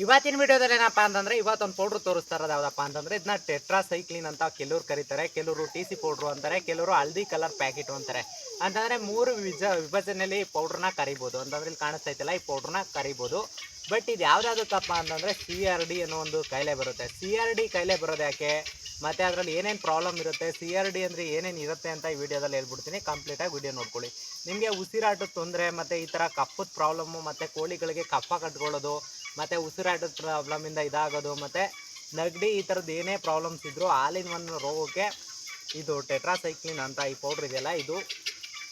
ಇವತ್ತಿನ ವಿಡಿಯೋದಲ್ಲಿ ಏನಪ್ಪಾ ಅಂತಂದ್ರೆ ಇವತ್ತೊಂದು ಪೌಡ್ರ್ ತೋರಿಸ್ತಾ ಇರೋದು ಯಾವುದಪ್ಪ ಅಂತಂದ್ರೆ ಇದನ್ನ ಟೆಟ್ರಾಸೈಕ್ಲಿನ್ ಅಂತ ಕೆಲವರು ಕರೀತಾರೆ, ಕೆಲವರು TC ಪೌಡ್ರು ಅಂತಾರೆ, ಕೆಲವರು ಹಲ್ದಿ ಕಲರ್ ಪ್ಯಾಕೆಟ್ ಅಂತಾರೆ. ಅಂತಂದ್ರೆ ಮೂರು ವಿಭಜನೆಯಲ್ಲಿ ಈ ಪೌಡ್ರನ್ನ ಕರಿಬೋದು. ಅಂತಂದ್ರೆ ಇಲ್ಲಿ ಕಾಣಿಸ್ತಾ ಇದೆಯಲ್ಲ, ಈ ಪೌಡ್ರನ್ನ ಕರಿಬೋದು. ಬಟ್ ಇದು ಯಾವ್ದಾದಕ್ಕಪ್ಪ ಅಂತಂದ್ರೆ CRD ಅನ್ನೋ ಒಂದು ಕಾಯಿಲೆ ಬರುತ್ತೆ. CRD ಕಾಯಿಲೆ ಬರೋದು ಯಾಕೆ, ಮತ್ತೆ ಅದರಲ್ಲಿ ಏನೇನು ಪ್ರಾಬ್ಲಮ್ ಇರುತ್ತೆ, CRD ಅಂದರೆ ಏನೇನು ಇರುತ್ತೆ ಅಂತ ಈ ವಿಡಿಯೋದಲ್ಲಿ ಹೇಳ್ಬಿಡ್ತೀನಿ. ಕಂಪ್ಲೀಟಾಗಿ ವಿಡಿಯೋ ನೋಡ್ಕೊಳ್ಳಿ. ನಿಮಗೆ ಉಸಿರಾಟದ ತೊಂದರೆ, ಮತ್ತು ಈ ಥರ ಕಫದ ಪ್ರಾಬ್ಲಮ್ಮು, ಮತ್ತು ಕೋಳಿಗಳಿಗೆ ಕಫ ಕಟ್ಕೊಳ್ಳೋದು, ಮತ್ತು ಉಸಿರಾಟದ ಪ್ರಾಬ್ಲಮಿಂದ ಇದಾಗೋದು, ಮತ್ತು ನೆಗಡಿ, ಈ ಥರದ್ದು ಏನೇ ಪ್ರಾಬ್ಲಮ್ಸ್ ಇದ್ದರೂ ಆಲ್ ಇನ್ ಒನ್ ರೋಗಕ್ಕೆ ಇದು ಟೆಟ್ರಾಸೈಕ್ಲಿನ್ ಅಂತ ಈ ಪೌಡ್ರ್ ಇದೆಯಲ್ಲ, ಇದು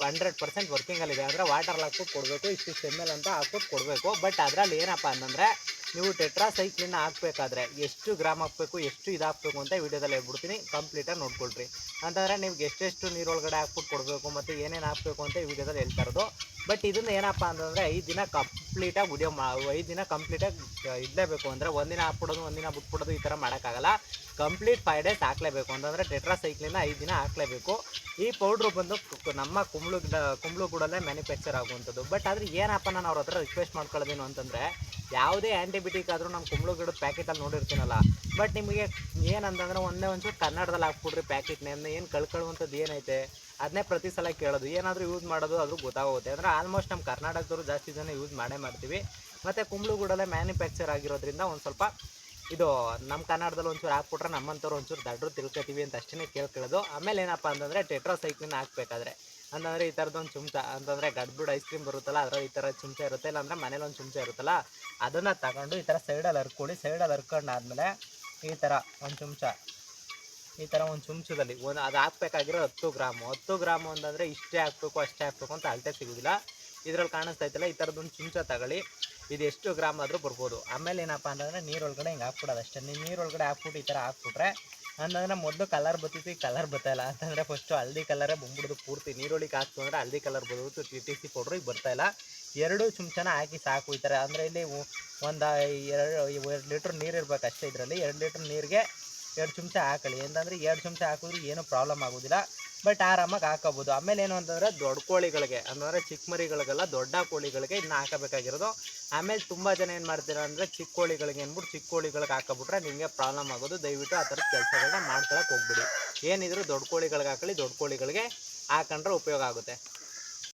100% ವರ್ಕಿಂಗಲ್ಲಿದೆ. ಅಂದರೆ ವಾಟರಲ್ಲಿ ಹಾಕ್ಬಿಟ್ಟು ಕೊಡಬೇಕು, ಇಷ್ಟಿಷ್ಟು ml ಅಂತ ಹಾಕ್ಬಿಟ್ಟು ಕೊಡಬೇಕು. ಬಟ್ ಅದರಲ್ಲಿ ಏನಪ್ಪ ಅಂತಂದರೆ ನೀವು ಟೆಟ್ರಾಸೈಕ್ಲಿನ್ ಹಾಕಬೇಕಾದ್ರೆ ಎಷ್ಟು ಗ್ರಾಮ್ ಹಾಕಬೇಕು, ಎಷ್ಟು ಇದು ಹಾಕಬೇಕು ಅಂತ ವಿಡಿಯೋದಲ್ಲಿ ಹೇಳ್ಬಿಡ್ತೀನಿ. ಕಂಪ್ಲೀಟಾಗಿ ನೋಡ್ಕೊಳ್ರಿ. ಅಂತಂದರೆ ನಿಮ್ಗೆ ಎಷ್ಟೆಷ್ಟು ನೀರೊಳಗಡೆ ಹಾಕ್ಬಿಟ್ಟು ಕೊಡಬೇಕು ಮತ್ತು ಏನೇನು ಹಾಕಬೇಕು ಅಂತ ಈ ವಿಡಿಯೋದಲ್ಲಿ ಹೇಳ್ತಾ ಇರೋದು. ಬಟ್ ಇದನ್ನು ಏನಪ್ಪ ಅಂತಂದರೆ 5 ದಿನ ಕಂಪ್ಲೀಟಾಗಿ 5 ದಿನ ಕಂಪ್ಲೀಟಾಗಿ ಇಡಲೇಬೇಕು. ಅಂದರೆ ಒಂದಿನ ಹಾಕ್ಬಿಡೋದು, ಒಂದಿನ ಬಿಟ್ಬಿಡೋದು ಈ ಥರ ಮಾಡೋಕ್ಕಾಗಲ್ಲ. ಕಂಪ್ಲೀಟ್ 5 ಡೇಸ್ ಹಾಕಲೇಬೇಕು. ಅಂತಂದರೆ ಟೆಟ್ರಾಸೈಕ್ಲಿನ 5 ದಿನ ಹಾಕಲೇಬೇಕು. ಈ ಪೌಡ್ರು ಬಂದು ನಮ್ಮ ಕುಂಬ್ಳಗೂಡಲ್ಲೇ ಮ್ಯಾನುಫ್ಯಾಕ್ಚರ್ ಆಗುವಂಥದ್ದು. ಬಟ್ ಆದರೆ ಏನಪ್ಪ ನಾನು ಅವ್ರ ಹತ್ರ ರಿಕ್ವೆಸ್ಟ್ ಮಾಡ್ಕೊಳ್ಳೋದೇನು ಅಂತಂದರೆ, ಯಾವುದೇ ಆ್ಯಂಟಿಬಯೋಟಿಕ್ ಆದರೂ ನಮ್ಮ ಕುಂಬ್ಳಗೂಡದ ಪ್ಯಾಕೆಟಲ್ಲಿ ನೋಡಿರ್ತೀನಲ್ಲ. ಬಟ್ ನಿಮಗೆ ಏನಂತಂದರೆ ಒಂಚೂರು ಕನ್ನಡದಲ್ಲಿ ಹಾಕ್ಬಿಡ್ರಿ ಪ್ಯಾಕೆಟ್ನೇ. ಏನು ಕಳ್ಕೊಳ್ಳುವಂಥದ್ದು ಏನೈತೆ ಅದನ್ನೇ ಪ್ರತಿ ಸಲ ಕೇಳೋದು. ಏನಾದರೂ ಯೂಸ್ ಮಾಡೋದು ಆದರೂ ಗೊತ್ತಾಗುತ್ತೆ. ಅಂದರೆ ಆಲ್ಮೋಸ್ಟ್ ನಮ್ಮ ಕರ್ನಾಟಕದವರು ಜಾಸ್ತಿ ಜನ ಯೂಸ್ ಮಾಡ್ತೀವಿ. ಮತ್ತು ಕುಂಬ್ಳಗೂಡಲ್ಲೇ ಮ್ಯಾನುಫ್ಯಾಕ್ಚರ್ ಆಗಿರೋದ್ರಿಂದ ಒಂದು ಸ್ವಲ್ಪ ಇದು ನಮ್ಮ ಕನ್ನಡದಲ್ಲಿ ಒಂಚೂರು ಹಾಕ್ಬಿಟ್ರೆ ನಮ್ಮಂಥವ್ರು ಒಂಚೂರು ದಡ್ರು ತಿಳ್ಕೊತೀವಿ ಅಂತ ಅಷ್ಟೇ ಕೇಳ್ಕೊಳ್ಳೋದು. ಆಮೇಲೆ ಏನಪ್ಪ ಅಂತಂದರೆ ಟೆಟ್ರಾಸೈಕ್ಲಿನ್ ಹಾಕಬೇಕಾದ್ರೆ ಅಂತಂದರೆ ಈ ಥರದ್ದೊಂದು ಚಮಚ, ಅಂತಂದರೆ ಗಡ್ಬಿಡ್ ಐಸ್ ಕ್ರೀಮ್ ಬರುತ್ತಲ್ಲ ಅದರಲ್ಲಿ ಈ ಥರ ಚಮಚ ಇರುತ್ತೆ, ಇಲ್ಲಾಂದರೆ ಮನೇಲಿ ಒಂದು ಚಮಚ ಇರುತ್ತಲ್ಲ ಅದನ್ನು ತಗೊಂಡು ಈ ಥರ ಸೈಡಲ್ಲಿ ಹರ್ಕೊಳ್ಳಿ. ಸೈಡಲ್ಲಿ ಹರ್ಕೊಂಡಾದ್ಮೇಲೆ ಈ ಥರ ಒಂದು ಚಮಚ, ಈ ಥರ ಒಂದು ಚಮಚದಲ್ಲಿ ಅದು ಹಾಕ್ಬೇಕಾಗಿರೋ 10 ಗ್ರಾಮು ಅಂತಂದರೆ ಇಷ್ಟೇ ಹಾಕಬೇಕು ಅಷ್ಟೇ ಹಾಕಬೇಕು ಅಂತ ಅಳತೆ ಸಿಗೋದಿಲ್ಲ. ಇದರಲ್ಲಿ ಕಾಣಿಸ್ತಾ ಇತ್ತಲ್ಲ, ಈ ಥರದ್ದೊಂದು ಚಮಚ ತಗೊಳ್ಳಿ. ಇದು ಎಷ್ಟು ಗ್ರಾಮ್ ಆದರೂ ಬರ್ಬೋದು. ಆಮೇಲೆ ಏನಪ್ಪ ಅಂತಂದರೆ ನೀರೊಳಗಡೆ ಹಿಂಗೆ ಹಾಕ್ಬಿಡೋದು ಅಷ್ಟೇ. ನೀವು ನೀರೊಳಗಡೆ ಹಾಕ್ಬಿಟ್ಟು ಈ ಥರ ಹಾಕ್ಬಿಟ್ರೆ ಅಂತಂದರೆ ಮೊದಲು ಕಲರ್ ಬರ್ತಿತ್ತು, ಈಗ ಕಲರ್ ಬರ್ತಾಯಿಲ್ಲ. ಅಂತಂದರೆ ಫಸ್ಟು ಹಲ್ದಿ ಕಲರೇ ಬಂದ್ಬಿಡೋದು ಪೂರ್ತಿ. ನೀರೊಳಗೆ ಹಾಕ್ತು ಅಂದರೆ ಹಲ್ದಿ ಕಲರ್ ಬರೋದು, TC ಪೌಡ್ರು ಈಗ ಬರ್ತಾಯಿಲ್ಲ. 2 ಚಮಚನ ಹಾಕಿ ಸಾಕು ಈ ಥರ. ಅಂದರೆ ಇಲ್ಲಿ ಒಂದು 2 ಲೀಟ್ರ್ ನೀರು ಇರಬೇಕು ಅಷ್ಟೇ. ಇದರಲ್ಲಿ 2 ಲೀಟ್ರ್ ನೀರಿಗೆ 2 ಚಮಚ ಹಾಕೊಳ್ಳಿ. ಅಂತಂದರೆ 2 ಚಮಚ ಹಾಕಿದ್ರೆ ಏನೂ ಪ್ರಾಬ್ಲಮ್ ಆಗೋದಿಲ್ಲ. ಬಟ್ ಆರಾಮಾಗಿ ಹಾಕೋಬೋದು. ಆಮೇಲೆ ಏನು ಅಂತಂದರೆ ದೊಡ್ಡ ಕೋಳಿಗಳಿಗೆ, ಅಂದರೆ ಚಿಕ್ಕ ಮರಿಗಳಿಗೆಲ್ಲ, ದೊಡ್ಡ ಕೋಳಿಗಳಿಗೆ ಇದನ್ನ ಹಾಕಬೇಕಾಗಿರೋದು. ಆಮೇಲೆ ತುಂಬ ಜನ ಏನು ಮಾಡ್ತೀರಾ ಅಂದರೆ ಚಿಕ್ಕ ಕೋಳಿಗಳಿಗೆ ಅಂದ್ಬಿಟ್ಟು ಚಿಕ್ಕ ಕೋಳಿಗಳಿಗೆ ಹಾಕೋಬಿಟ್ರೆ ನಿಮಗೆ ಪ್ರಾಬ್ಲಮ್ ಆಗೋದು. ದಯವಿಟ್ಟು ಆ ಥರದ ಕೆಲಸಗಳನ್ನ ಮಾಡ್ಕೊಳಕ್ಕೆ ಹೋಗ್ಬಿಡಿ. ಏನಿದ್ರು ದೊಡ್ಡ ಕೋಳಿಗಳಿಗೆ ಹಾಕೊಳ್ಳಿ, ದೊಡ್ಡ ಕೋಳಿಗಳಿಗೆ ಹಾಕೊಂಡ್ರೆ ಉಪಯೋಗ ಆಗುತ್ತೆ.